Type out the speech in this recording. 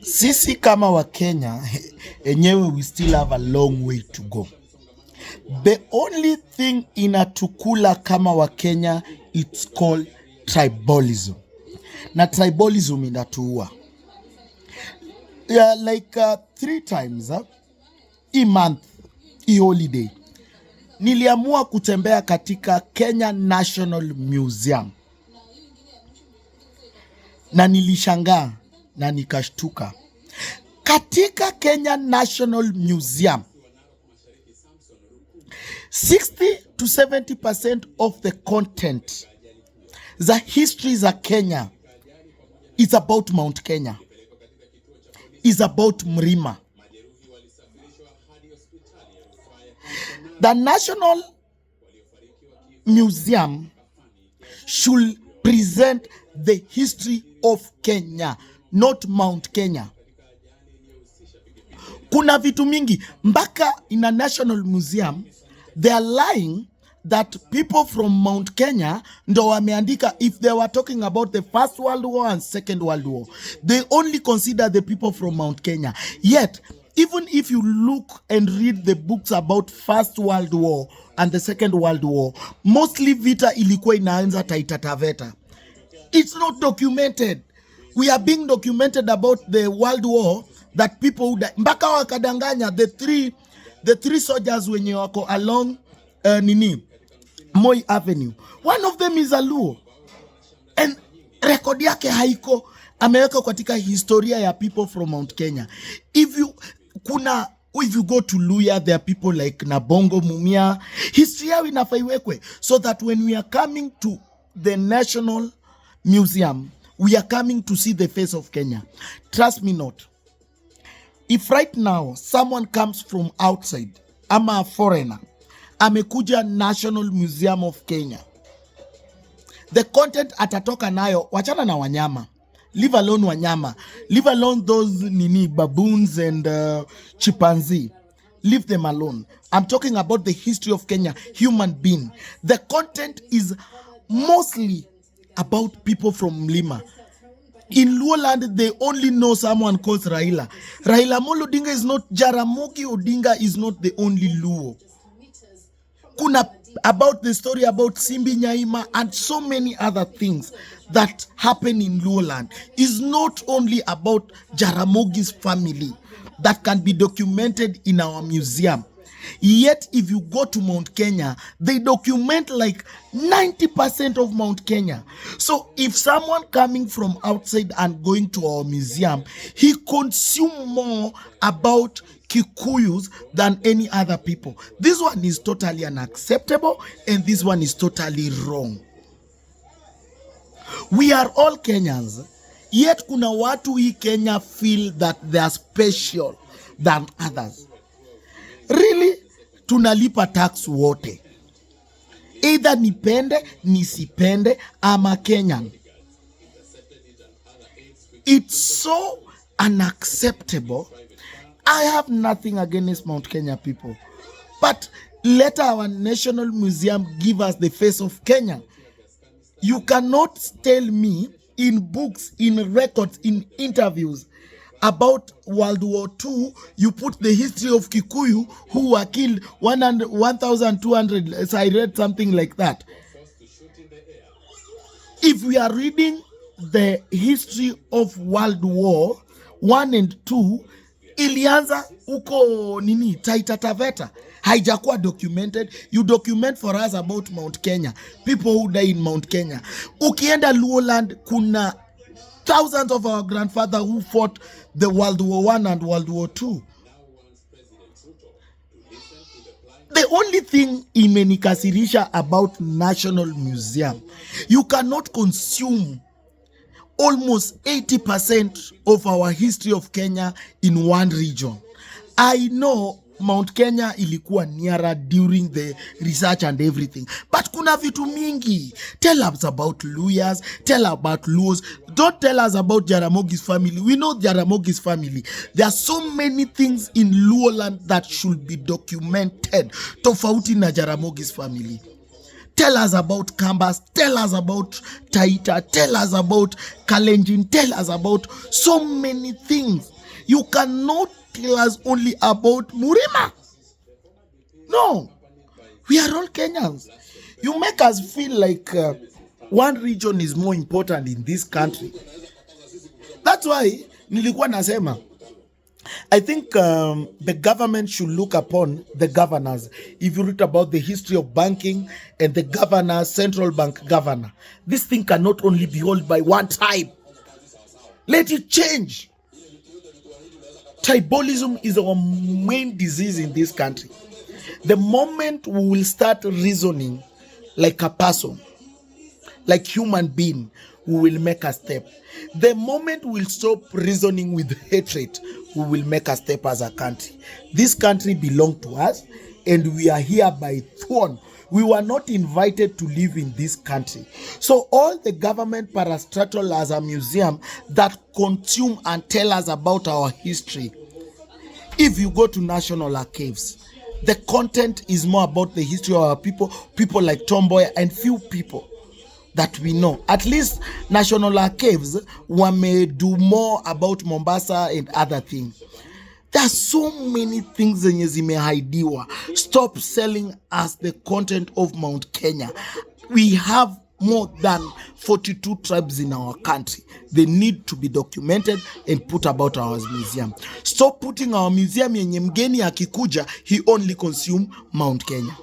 Sisi kama wa Kenya enyewe we still have a long way to go. The only thing inatukula kama wa Kenya, it's called tribalism. Na tribalism inatuua. Yeah, like 3 times hii month, hii holiday, niliamua kutembea katika Kenya National Museum. Na nilishangaa na nikashtuka. Katika Kenya National Museum, 60 to 70% of the content za history za Kenya is about Mount Kenya, is about Mlima. The National Museum should present the history of Kenya, not Mount Kenya. Kuna vitu mingi mpaka in a National Museum they are lying that people from Mount Kenya ndo wameandika. If they were talking about the First World War and Second World War, they only consider the people from Mount Kenya. Yet even if you look and read the books about First World War and the Second World War, mostly vita ilikuwa inaanza Taita Taveta. It's not documented. We are being documented about the World War that people who died. Mpaka wakadanganya the three soldiers wenye wako along Moi Avenue. One of them is a Luo. And record yake haiko, ameweka katika historia ya people from Mount Kenya. If you go to Luya, there are people like Nabongo Mumia. History yao inafaa iwekwe so that when we are coming to the National Museum, we are coming to see the face of Kenya. Trust me not. If right now someone comes from outside, ama a foreigner, amekuja National Museum of Kenya, the content atatoka nayo, wachana na wanyama, leave alone wanyama, leave alone those baboons and chimpanzee, leave them alone. I'm talking about the history of Kenya, human being. The content is mostly about people from Mlima. In Luoland, they only know someone called Raila. Raila Amolo Odinga is not, Jaramogi Odinga is not the only Luo. Kuna about the story about Simbi Nyaima and so many other things that happen in Luoland is not only about Jaramogi's family that can be documented in our museum. Yet if you go to Mount Kenya, they document like 90% of Mount Kenya. So if someone coming from outside and going to our museum, he consume more about Kikuyus than any other people. This one is totally unacceptable and this one is totally wrong. We are all Kenyans, yet kuna watu hii Kenya feel that they are special than others. Really, tunalipa tax wote. Either nipende, nisipende, I'm a Kenyan. It's so unacceptable. I have nothing against Mount Kenya people. But let our National Museum give us the face of Kenya. You cannot tell me in books, in records, in interviews about World War II, you put the history of Kikuyu who were killed 1,200, as I read something like that. If we are reading the history of World War I and II, ilianza uko Taita Taveta. Haijakuwa documented. You document for us about Mount Kenya, people who die in Mount Kenya. Ukienda Luoland, kuna thousands of our grandfathers who fought the World War I and World War II. The only thing imenikasirisha about National Museum, you cannot consume almost 80% of our history of Kenya in one region. I know Mount Kenya ilikuwa nearer during the research and everything, but kuna vitu mingi. Tell us about Luyas, tell us about Luos. Don't tell us about Jaramogi's family. We know Jaramogi's family. There are so many things in Luoland that should be documented tofauti na Jaramogi's family. Tell us about Kambas, tell us about Taita, tell us about Kalenjin, tell us about so many things. You cannot tell us only about Murima. No, we are all Kenyans. You make us feel like one region is more important in this country. That's why nilikuwa nasema, I think the government should look upon the governors. If you read about the history of banking and the governor, central bank governor, this thing cannot only be held by one tribe. Let it change. Tribalism is our main disease in this country. The moment we will start reasoning like a person, like human being, we will make a step. The moment we'll stop reasoning with hatred, we will make a step as a country. This country belongs to us, and we are here by thorn. We were not invited to live in this country. So all the government parastatal as a museum that consume and tell us about our history. If you go to National Archives, the content is more about the history of our people like Tom Mboya and few people that we know. At least National Archives may do more about Mombasa and other things. There are so many things zenye zimehaidiwa. Stop selling us the content of Mount Kenya. We have more than 42 tribes in our country. They need to be documented and put about our museum. Stop putting our museum yenye mgeni akikuja, he only consume Mount Kenya.